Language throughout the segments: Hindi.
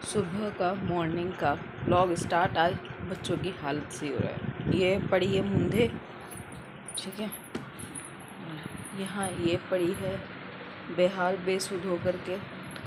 सुबह का मॉर्निंग का व्लॉग स्टार्ट। आज बच्चों की हालत सी हो रहा है। ये पड़ी है मूंधे, ठीक है। यहाँ ये पड़ी है बेहाल बेसुध होकर के,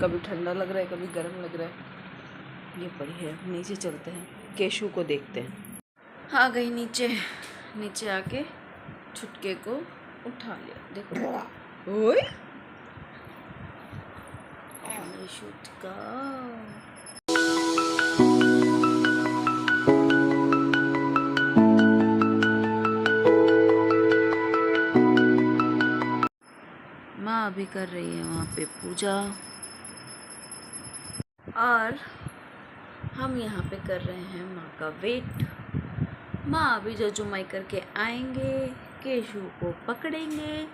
कभी ठंडा लग रहा है कभी गर्म लग रहा है। ये पड़ी है। नीचे चलते हैं, केशु को देखते हैं। आ गई नीचे। नीचे आके छुटके को उठा लिया। देखो ओए छुटका। माँ अभी कर रही है वहाँ पे पूजा और हम यहाँ पे कर रहे हैं माँ का वेट। माँ अभी जजुमाई करके आएंगे, केशु को पकड़ेंगे,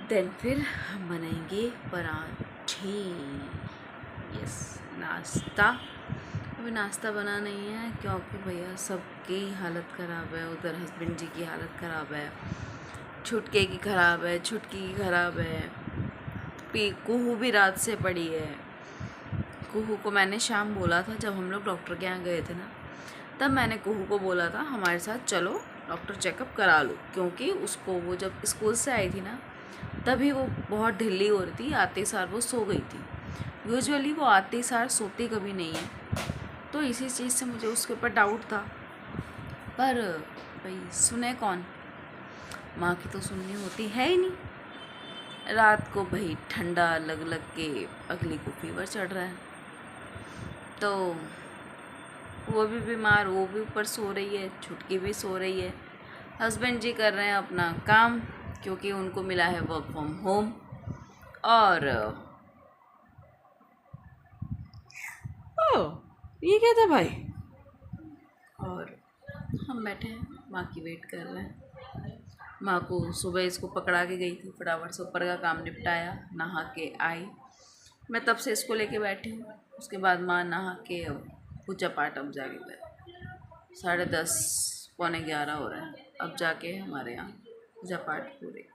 देन फिर हम बनाएंगे पराठे। यस, नाश्ता। अभी नाश्ता बना नहीं है क्योंकि भैया सबकी हालत ख़राब है। उधर हस्बैंड जी की हालत ख़राब है, छुटके की ख़राब है, छुटकी की ख़राब है, कुहू भी रात से पड़ी है। कुहू को मैंने शाम बोला था, जब हम लोग डॉक्टर के यहाँ गए थे ना, तब मैंने कुहू को बोला था हमारे साथ चलो डॉक्टर चेकअप करा लो, क्योंकि उसको वो जब स्कूल से आई थी ना तभी वो बहुत ढिल्ली हो रही थी। आते सार वो सो गई थी। यूजुअली वो आते सार सोती कभी नहीं है, तो इसी चीज़ से मुझे उसके ऊपर डाउट था। पर भाई सुने कौन, माँ की तो सुननी होती है ही नहीं। रात को भाई ठंडा लग लग के अगली को फीवर चढ़ रहा है, तो वो भी बीमार, वो भी ऊपर सो रही है, छुटकी भी सो रही है। हस्बैंड जी कर रहे हैं अपना काम, क्योंकि उनको मिला है वर्क फ्रॉम होम। और ये क्या था भाई। और हम बैठे हैं, माँ की वेट कर रहे हैं। माँ को सुबह इसको पकड़ा के गई थी, फटाफट से ऊपर का काम निपटाया, नहा के आई। मैं तब से इसको लेके बैठी हूँ। उसके बाद माँ नहा के पूजा पाठ अब जाके कर 10:30 पौने 11 हो रहा है। अब जाके हमारे यहाँ पूजा पाठ पूरे।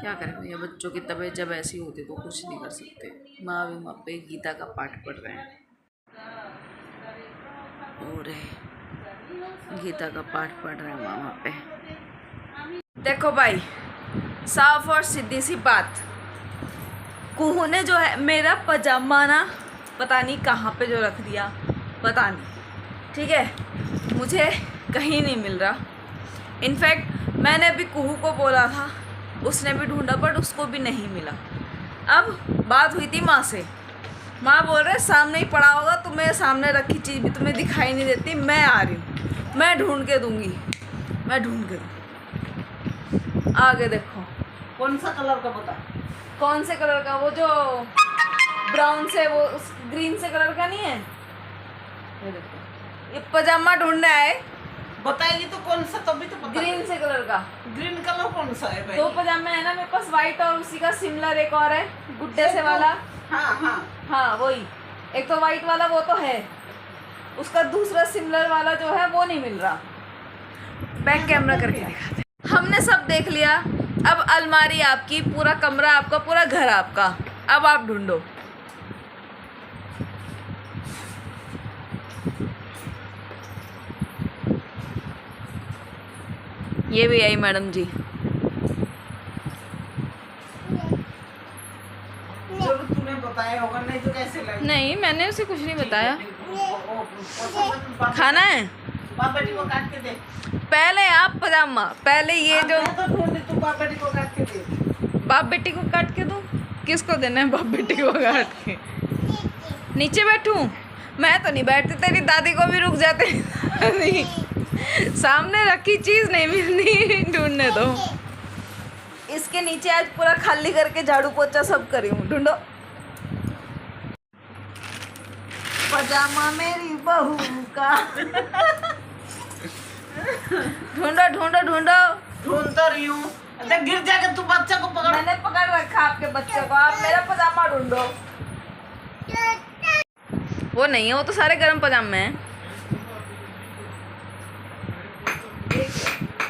क्या करें भैया, बच्चों की तबीयत जब ऐसी होती तो कुछ नहीं कर सकते। माँ भी वहाँ पे गीता का पाठ पढ़ रहे हैं, और गीता का पाठ पढ़ रहे हैं माँ वहाँ पे। देखो भाई, साफ और सीधी सी बात, कुहू ने जो है मेरा पजामा ना पता नहीं कहाँ पे जो रख दिया, पता नहीं, ठीक है। मुझे कहीं नहीं मिल रहा। इनफैक्ट मैंने अभी कुहू को बोला था, उसने भी ढूंढा बट उसको भी नहीं मिला। अब बात हुई थी माँ से, माँ बोल रहे सामने ही पड़ा होगा, तुम्हें सामने रखी चीज़ भी तुम्हें दिखाई नहीं देती, मैं आ रही हूँ, मैं ढूंढ के दूँगी, मैं ढूंढ के दूँ। आगे देखो, कौन सा कलर का बता? कौन से कलर का? वो जो ब्राउन से, वो ग्रीन से कलर का नहीं है। ये देखो, ये पजामा ढूंढने आए। बताएगी तो कौन सा, तभी तो बता। ग्रीन से कलर का। ग्रीन कलर कौन सा है भाई? 2 पजामे है ना मेरे पास, वाइट और उसी का सिमिलर एक और है, गुड्डे से वाला। हाँ हाँ हाँ वही। एक तो वाइट वाला वो तो है, उसका दूसरा सिमिलर वाला जो है वो नहीं मिल रहा। बैक कैमरा करके दिखाते। हमने सब देख लिया। अब अलमारी आपकी, पूरा कमरा आपका, पूरा घर आपका। अब आप ढूंढो। ये भी आई मैडम जी। जो तूने बताया होगा, नहीं तो कैसे लगे? नहीं, मैंने उसे कुछ नहीं बताया। खाना है, बाप बेटी को काट के दे। पहले आप पजामा, पहले ये जो मैं तो ढूंढी, तू बाप बेटी को काट के दे। बाप बेटी को काट के दूं? किसको देना है बाप बेटी को काट के? नीचे बैठूं? मैं तो नहीं बैठती, तेरी दादी को भी रुक जाते नहीं। सामने रखी चीज़ नहीं मिलनी, ढूंढने दो। इसके नीचे आज पूरा खाली करके झाड़ू पोछा सब करी हूँ। ढूंढो पजामा मेरी बहू का। ढूंढो ढूंढो ढूंढो। ढूंढ तो रही हूँ। अरे गिर जाके तू बच्चा को पकड़। मैंने पकड़ रखा आपके बच्चे को, आप मेरा पजामा ढूंढो। वो नहीं है, वो तो सारे गर्म पजामे हैं।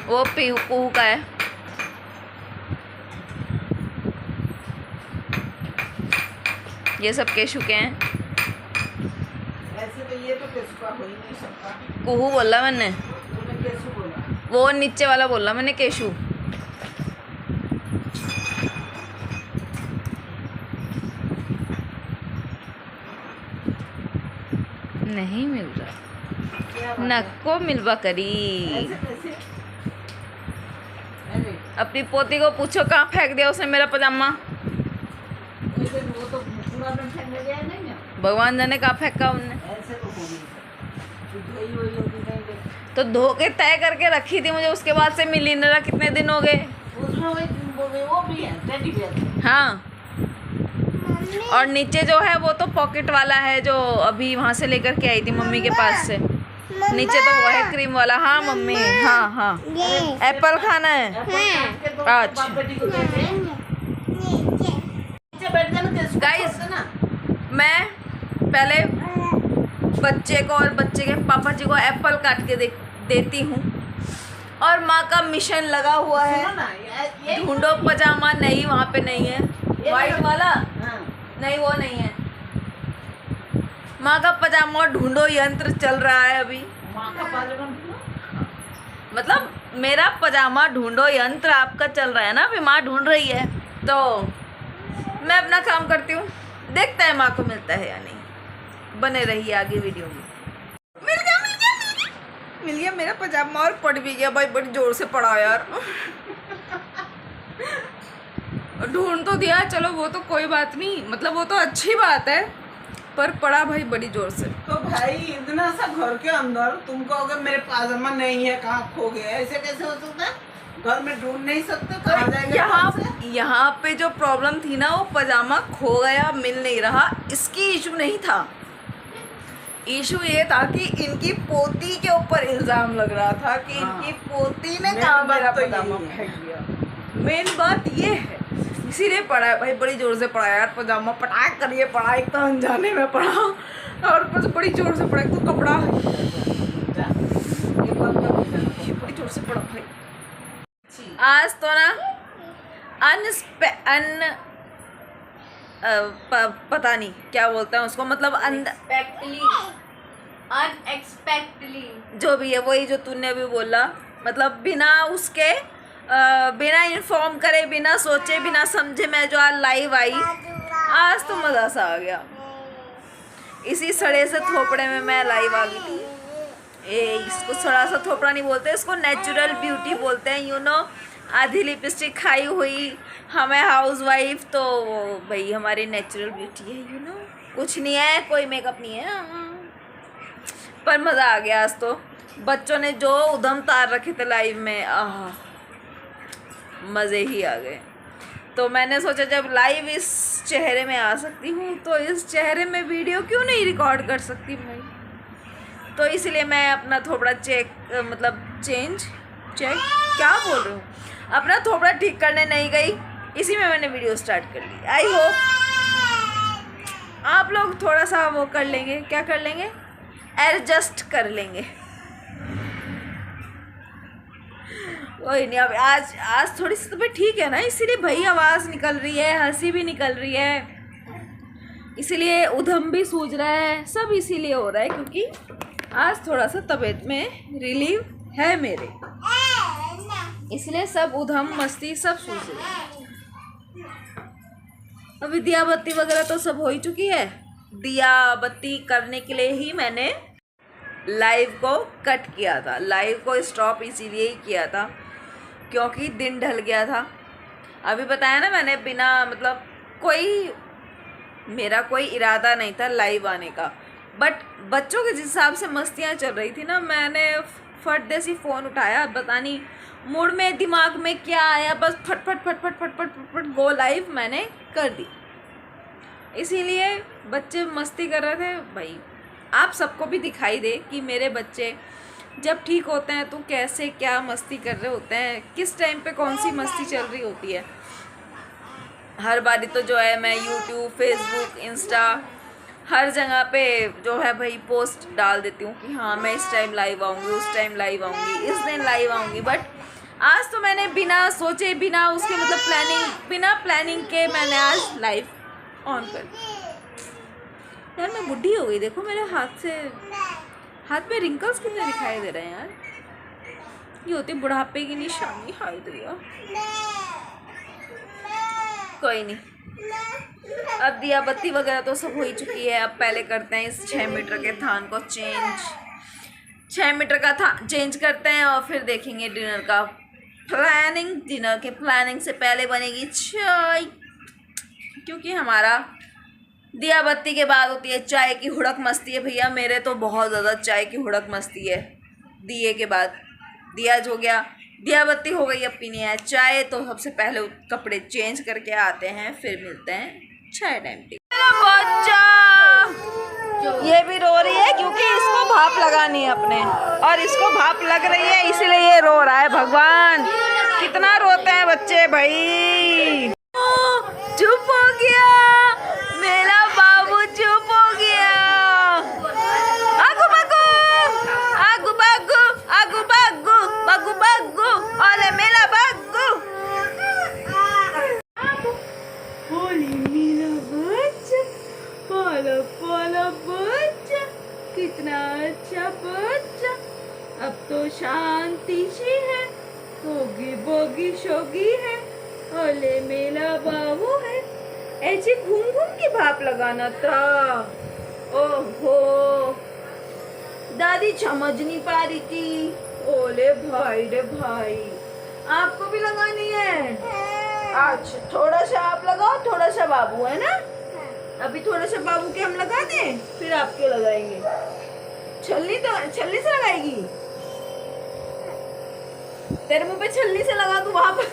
वो पीहू का है। ये सब केशु के हैं। ऐसे तो ये तो केशु का हो ही नहीं सकता। कुहू बोला मैंने, तूने केशु बोला। वो नीचे वाला बोला मैंने केशु। नहीं मिल रहा, क्या बात है? नको मिलवा करी। ऐसे कैसे? अरे अपनी पोती को पूछो कहाँ फेंक दिया उसने मेरा पजामा। वैसे वो तो पूरा में फेंकने गया नहीं ना। भगवान जाने कहाँ फेंका उनने। ऐसे तो हो नहीं सकता। तू धोई हुई होगी कहीं पे। तो धो के तय करके रखी थी, मुझे उसके बाद से मिली नहीं रहा, कितने दिन हो गए। उसमें वो भी है टेडी बियर। हाँ, और नीचे जो है वो तो पॉकेट वाला है, जो अभी वहाँ से लेकर के आई थी मम्मी के पास से। नीचे तो वो है क्रीम वाला। हाँ मम्मी, हाँ हाँ, एप्पल खाना है। अच्छा गाइस, मैं पहले बच्चे को और बच्चे के पापा जी को एप्पल काट के देती हूँ, और माँ का मिशन लगा हुआ है, ढूंढो पजामा। नहीं, वहाँ पे नहीं है वाइट वाला, नहीं वो नहीं है। माँ का पजामा ढूंढो यंत्र चल रहा है अभी। माँ का पजामा मतलब मेरा पजामा ढूंढो यंत्र आपका चल रहा है ना, अभी माँ ढूंढ रही है, तो मैं अपना काम करती हूँ। देखते हैं माँ को मिलता है या नहीं। बने रहिए आगे वीडियो में। मिल गया मिल गया मिल गया मिल गया मेरा पजामा, और पड़ भी गया भाई, बड़ी जोर से पड़ा यार। ढूंढ तो दिया, चलो वो तो कोई बात नहीं, मतलब वो तो अच्छी बात है, पर पड़ा भाई बड़ी जोर से। तो भाई इतना सा घर के अंदर तुमको अगर मेरे पजामा नहीं है, कहाँ खो गया, ऐसे कैसे हो सकता है? घर में ढूंढ नहीं सकते, कहाँ जाएगा? यहाँ पे जो प्रॉब्लम थी ना, वो पजामा खो गया, मिल नहीं रहा, इसकी इशू नहीं था। इशू ये था कि इनकी पोती के ऊपर इल्जाम लग रहा था कि इनकी पोती ने कहाँ मेरा पजामा फेंक दिया। मेन बात ये है, इसीलिए पड़ा है भाई, बड़ी जोर से पड़ा यार पजामा, पटाख करिए पड़ा, एक तो अनजाने में पड़ा, और ऊपर से बड़ी जोर से पड़ा, एक तो कपड़ा बड़ी जोर से पड़ा भाई। आज तो ना पता नहीं क्या बोलते हैं उसको, मतलब अनएक्सपेक्टली जो भी है, वही जो तूने अभी बोला, मतलब बिना उसके बिना इन्फॉर्म करे, बिना सोचे, बिना समझे मैं जो आज लाइव आई, आज तो मज़ा सा आ गया। इसी सड़े से थोपड़े में मैं लाइव आ गई थी। इसको सड़ा सा थोपड़ा नहीं बोलते, इसको नेचुरल ब्यूटी बोलते हैं, यू नो। आधी लिपस्टिक खाई हुई, हमें हाउस वाइफ, तो भाई हमारी नेचुरल ब्यूटी है, यू नो। कुछ नहीं है, कोई मेकअप नहीं है, पर मज़ा आ गया आज तो। बच्चों ने जो उधम तार रखे थे लाइव में, मज़े ही आ गए। तो मैंने सोचा जब लाइव इस चेहरे में आ सकती हूँ, तो इस चेहरे में वीडियो क्यों नहीं रिकॉर्ड कर सकती भाई। तो इसलिए मैं अपना थोड़ा चेंज क्या बोल रही हूँ, अपना थोड़ा ठीक करने नहीं गई, इसी में मैंने वीडियो स्टार्ट कर ली। आई होप आप लोग थोड़ा सा वो कर लेंगे, क्या कर लेंगे, एडजस्ट कर लेंगे। कोई नहीं, अब आज थोड़ी सी तबीयत ठीक है ना, इसीलिए भाई आवाज़ निकल रही है, हंसी भी निकल रही है, इसीलिए उधम भी सूझ रहा है, सब इसीलिए हो रहा है क्योंकि आज थोड़ा सा तबीयत में रिलीव है मेरे, इसलिए सब उधम मस्ती सब सूझ रही है। अभी दिया बत्ती वगैरह तो सब हो ही चुकी है। दिया बत्ती करने के लिए ही मैंने लाइव को कट किया था, लाइव को स्टॉप इसीलिए ही किया था क्योंकि दिन ढल गया था। अभी बताया ना मैंने, बिना मतलब मेरा कोई इरादा नहीं था लाइव आने का, बट बच्चों के जिस हिसाब से मस्तियाँ चल रही थी ना, मैंने फट दे सी फ़ोन उठाया, पता नहीं मूड में दिमाग में क्या आया, बस फट फट फट फट फट फट फट फट गो लाइव मैंने कर दी। इसीलिए बच्चे मस्ती कर रहे थे भाई, आप सबको भी दिखाई दे कि मेरे बच्चे जब ठीक होते हैं तो कैसे क्या मस्ती कर रहे होते हैं, किस टाइम पे कौन सी मस्ती चल रही होती है। हर बारी तो जो है मैं यूट्यूब, फेसबुक, इंस्टा हर जगह पे जो है भाई पोस्ट डाल देती हूँ कि हाँ मैं इस टाइम लाइव आऊँगी, उस टाइम लाइव आऊँगी, इस दिन लाइव आऊँगी, बट आज तो मैंने बिना सोचे, बिना उसके मतलब बिना प्लानिंग के मैंने आज लाइव ऑन कर दी। मैं बुढ़ी हो गई। देखो मेरे हाथ में रिंकल्स कितने दिखाई दे रहे हैं यार। ये होती बुढ़ापे की निशानी। हाय दिया, कोई नहीं। अब दिया बत्ती वगैरह तो सब हो ही चुकी है। अब पहले करते हैं इस 6 मीटर के थान को चेंज। 6 मीटर का थान चेंज करते हैं और फिर देखेंगे डिनर का प्लानिंग। डिनर के प्लानिंग से पहले बनेगी चाय, क्योंकि हमारा दिया बत्ती के बाद होती है चाय की हुड़क मस्ती है भैया। मेरे तो बहुत ज़्यादा चाय की हुड़क मस्ती है। दिए के बाद दिया हो गया, दिया बत्ती हो गई, अब पीनी है चाय। तो सबसे पहले कपड़े चेंज करके आते हैं, फिर मिलते हैं चाय टाइम पे। बच्चा ये भी रो रही है क्योंकि इसको भाप लगानी है अपने, और इसको भाप लग रही है इसीलिए ये रो रहा है। भगवान कितना रोते हैं बच्चे भाई। चुप हो गया मेरा बाबू, चुप हो गया। आगू बागू आगू बागू आगू बागू बागू बागू, अरे मेरा बागू। बोली मेरा बच्चा, बोलो बोलो बच्चा, कितना अच्छा बच्चा। अब तो शांति सी है, होगी बोगी शोगी है, ओले मेरा बाबू है। ऐसे घूम घूम के भाप लगाना था। ओहो दादी समझ नहीं पा रही थी। ओले भाई रे भाई, आपको भी लगानी है? अच्छा थोड़ा सा आप लगाओ, थोड़ा सा बाबू है ना। अभी थोड़ा सा बाबू के हम लगा दें, फिर आपके लगाएंगे। छलनी से लगाएगी? तेरे मुंह पे छलनी से लगा दूं वहां पर,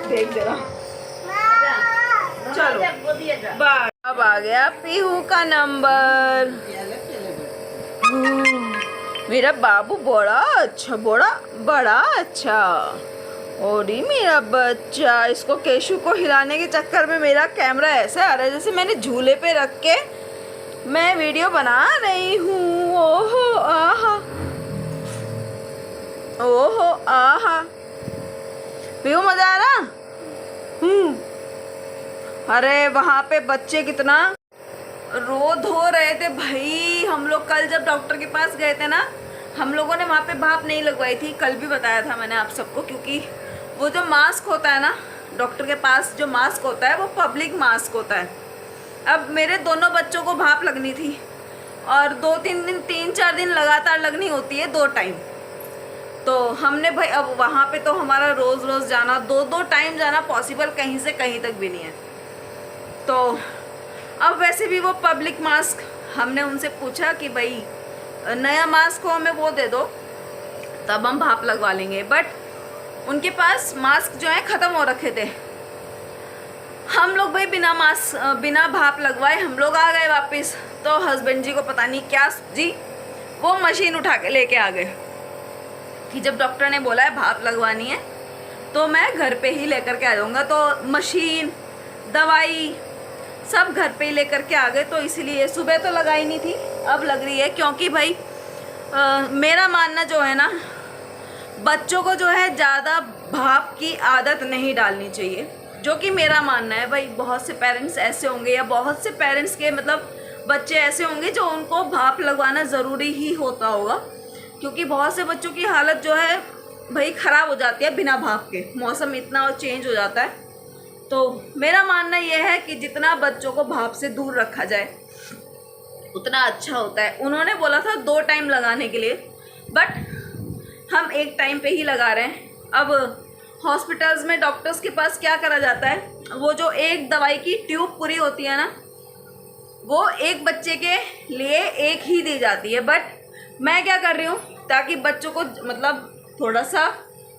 देख जरा। चलो बाय। अब आ गया पीहू का नंबर। मेरा बाबू बड़ा अच्छा, बड़ा अच्छा। और ही मेरा बच्चा, इसको केशु को हिलाने के चक्कर में मेरा कैमरा ऐसे आ रहा है जैसे मैंने झूले पे रख के मैं वीडियो बना रही हूँ। ओहो आहा, ओहो आहा, पीहू मजा आ रहा। अरे वहाँ पे बच्चे कितना रो धो रहे थे भाई। हम लोग कल जब डॉक्टर के पास गए थे ना, हम लोगों ने वहाँ पे भाप नहीं लगवाई थी। कल भी बताया था मैंने आप सबको, क्योंकि वो जो मास्क होता है ना डॉक्टर के पास, जो मास्क होता है वो पब्लिक मास्क होता है। अब मेरे दोनों बच्चों को भाप लगनी थी और 3-4 दिन लगातार लगनी होती है 2 टाइम। तो हमने भाई अब वहाँ पे तो हमारा रोज़ रोज़ जाना, 2 टाइम जाना पॉसिबल कहीं से कहीं तक भी नहीं है। तो अब वैसे भी वो पब्लिक मास्क, हमने उनसे पूछा कि भाई नया मास्क हो हमें वो दे दो, तब हम भाप लगवा लेंगे। बट उनके पास मास्क जो है ख़त्म हो रखे थे। हम लोग भाई बिना भाप लगवाए हम लोग आ गए वापस। तो हस्बैंड जी को पता नहीं क्या जी, वो मशीन उठा के लेके आ गए कि जब डॉक्टर ने बोला है भाप लगवानी है तो मैं घर पे ही लेकर के आ जाऊँगा। तो मशीन, दवाई सब घर पे ही लेकर के आ गए। तो इसीलिए सुबह तो लगाई नहीं थी, अब लग रही है। क्योंकि भाई मेरा मानना जो है ना, बच्चों को जो है ज़्यादा भाप की आदत नहीं डालनी चाहिए, जो कि मेरा मानना है। भाई बहुत से पेरेंट्स ऐसे होंगे, या बहुत से पेरेंट्स के मतलब बच्चे ऐसे होंगे जो उनको भाप लगवाना ज़रूरी ही होता होगा, क्योंकि बहुत से बच्चों की हालत जो है भाई ख़राब हो जाती है बिना भाप के। मौसम इतना चेंज हो जाता है। तो मेरा मानना यह है कि जितना बच्चों को भाप से दूर रखा जाए उतना अच्छा होता है। उन्होंने बोला था 2 टाइम लगाने के लिए, बट हम 1 टाइम पे ही लगा रहे हैं। अब हॉस्पिटल्स में डॉक्टर्स के पास क्या करा जाता है, वो जो एक दवाई की ट्यूब पूरी होती है ना, वो एक बच्चे के लिए एक ही दी जाती है। बट मैं क्या कर रही हूँ, ताकि बच्चों को मतलब थोड़ा सा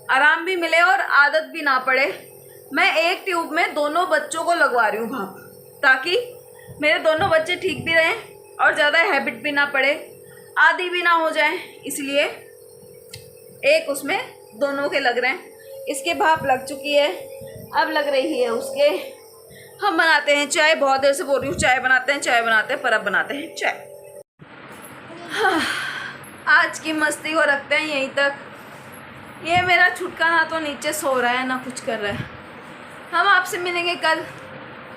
आराम भी मिले और आदत भी ना पड़े, मैं एक ट्यूब में दोनों बच्चों को लगवा रही हूँ भाप, ताकि मेरे दोनों बच्चे ठीक भी रहें और ज़्यादा हैबिट भी ना पड़े, आदी भी ना हो जाए। इसलिए एक उसमें दोनों के लग रहे हैं। इसके भाप लग चुकी है, अब लग रही है उसके। हम बनाते हैं चाय। बहुत देर से बोल रही हूँ चाय बनाते हैं, पर अब बनाते हैं चाय। आज की मस्ती को रखते हैं यहीं तक। ये मेरा छुटका ना तो नीचे सो रहा है ना कुछ कर रहा है। हम आपसे मिलेंगे कल।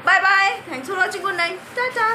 Bye bye, thanks for watching, good night, Tata.